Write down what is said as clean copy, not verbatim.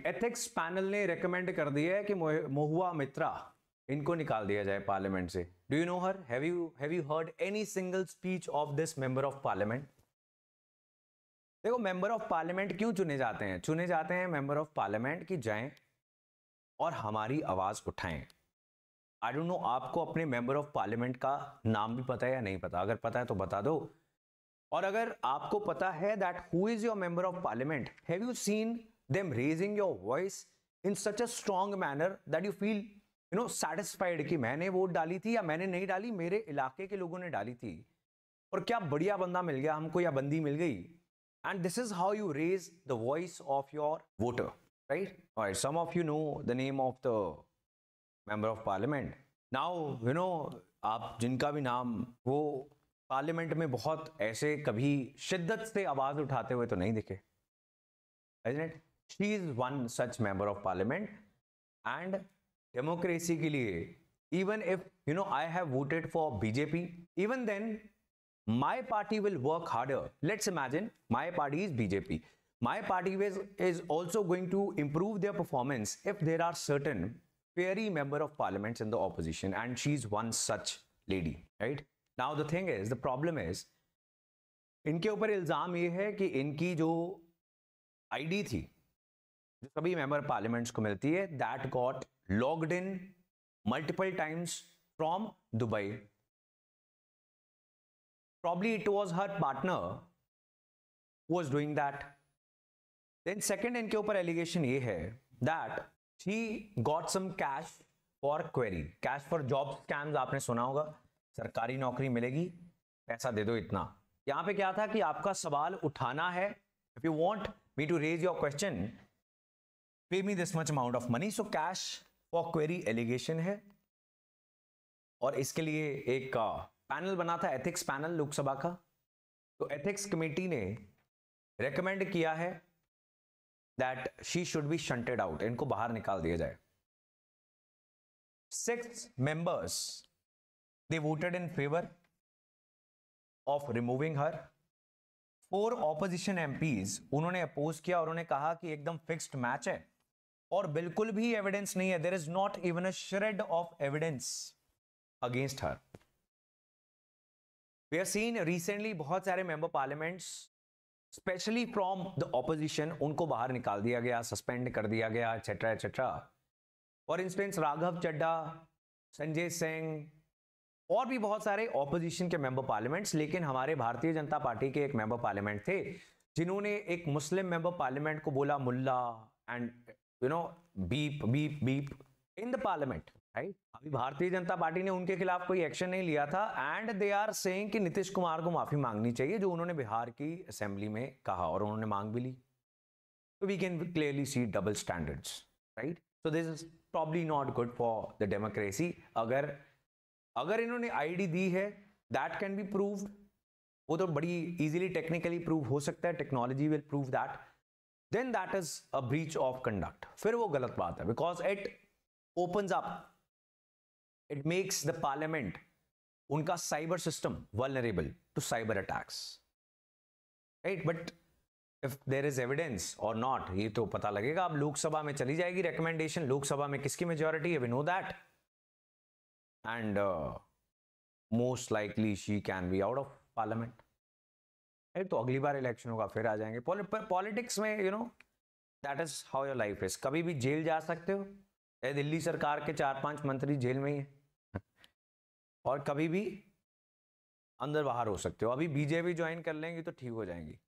Ethics panel ने recommend कर दिया है कि महुआ मित्रा इनको निकाल दिया जाए पार्लियामेंट से. Do you know her? Have you heard any single speech of this member of parliament? देखो, मेंबर ऑफ पार्लियामेंट क्यों चुने जाते हैं? चुने जाते हैं मेंबर ऑफ पार्लियामेंट की जाएं और हमारी आवाज उठाएं. आई डोंट नो आपको अपने मेंबर ऑफ पार्लियामेंट का नाम भी पता है या नहीं पता. अगर पता है तो बता दो. और अगर आपको पता है that who is your member of parliament, have you seen them raising your voice in such a strong manner that you feel satisfied कि मैंने वोट डाली थी या मैंने नहीं डाली, मेरे इलाके के लोगों ने डाली थी और क्या बढ़िया बंदा मिल गया हमको या बंदी मिल गई. And this is how you raise the voice of your voter, right? Alright, some of you know the name of the member of parliament. Now, आप जिनका भी नाम वो पार्लियामेंट में बहुत ऐसे कभी शिद्दत से आवाज उठाते हुए तो नहीं दिखे, isn't it? She is one such member of parliament. And democracy के लिए, even if I have voted for BJP, even then my party will work harder. Let's imagine my party is BJP. My party is also going to improve their performance if there are certain fiery member of parliaments in the opposition, and she's one such lady, right? Now the thing is, the problem is, इनके ऊपर इल्जाम ये है कि इनकी जो ID थी जो सभी मेंबर पार्लियामेंट्स को मिलती है, that got logged in multiple times from Dubai. Probably it was her partner who was doing that. Then second इनके ऊपर allegation ये है that she got some cash for query. Cash for job scams आपने सुना होगा, सरकारी नौकरी मिलेगी, पैसा दे दो इतना. यहाँ पे क्या था कि आपका सवाल उठाना है. If you want me to raise your question, pay me this much amount of money. So cash for query allegation है. और इसके लिए एक पैनल बना था, एथिक्स पैनल लोकसभा का. तो एथिक्स कमेटी ने रेकमेंड किया है that she should be shunted out, इनको बाहर निकाल दिया जाए. 6 members they voted in favor of removing her. 4 opposition MPs उन्होंने अपोज किया और उन्होंने कहा कि एकदम फिक्स्ड मैच है और बिल्कुल भी एविडेंस नहीं है. There is not even a shred of evidence against her. We have seen recently बहुत सारे member parliaments specially from the opposition, उनको बाहर निकाल दिया गया, सस्पेंड कर दिया गया, etcetera etcetera. For instance Raghav Chadha, Sanjay Singh और भी बहुत सारे ऑपोजिशन के मेंबर पार्लियामेंट्स. लेकिन हमारे भारतीय जनता पार्टी के एक मेंबर पार्लियामेंट थे जिन्होंने एक मुस्लिम मेंबर पार्लियामेंट को बोला मुल्ला and beep beep beep in the parliament, right? अभी भारतीय जनता पार्टी ने उनके खिलाफ कोई एक्शन नहीं लिया था एंड दे आर सेइंग कि नीतीश कुमार को माफी मांगनी चाहिए जो उन्होंने बिहार की असेंबली में कहा, और उन्होंने मांग भी ली. तो we can clearly see double standards, right? So this is probably not good for the democracy. अगर इन्होंने आईडी दी है, दैट कैन बी प्रूव्ड. वो तो बड़ी इजीली टेक्निकली प्रूव हो सकता है, technology will prove that. then that is a breach of conduct. फिर वो गलत बात है, because it opens up, it makes the parliament, उनका cyber system vulnerable to cyber attacks, right? But if there is evidence or not, ये तो पता लगेगा. अब लोकसभा में चली जाएगी recommendation. लोकसभा में किसकी majority है, we know that, and most likely she can be out of parliament. तो अगली बार इलेक्शन होगा, फिर आ जाएंगे. पॉलिटिक्स में that is how your life is. कभी भी जेल जा सकते हो. दिल्ली सरकार के 4-5 मंत्री जेल में ही है और कभी भी अंदर बाहर हो सकते हो. अभी बीजेपी ज्वाइन कर लेंगी तो ठीक हो जाएंगी.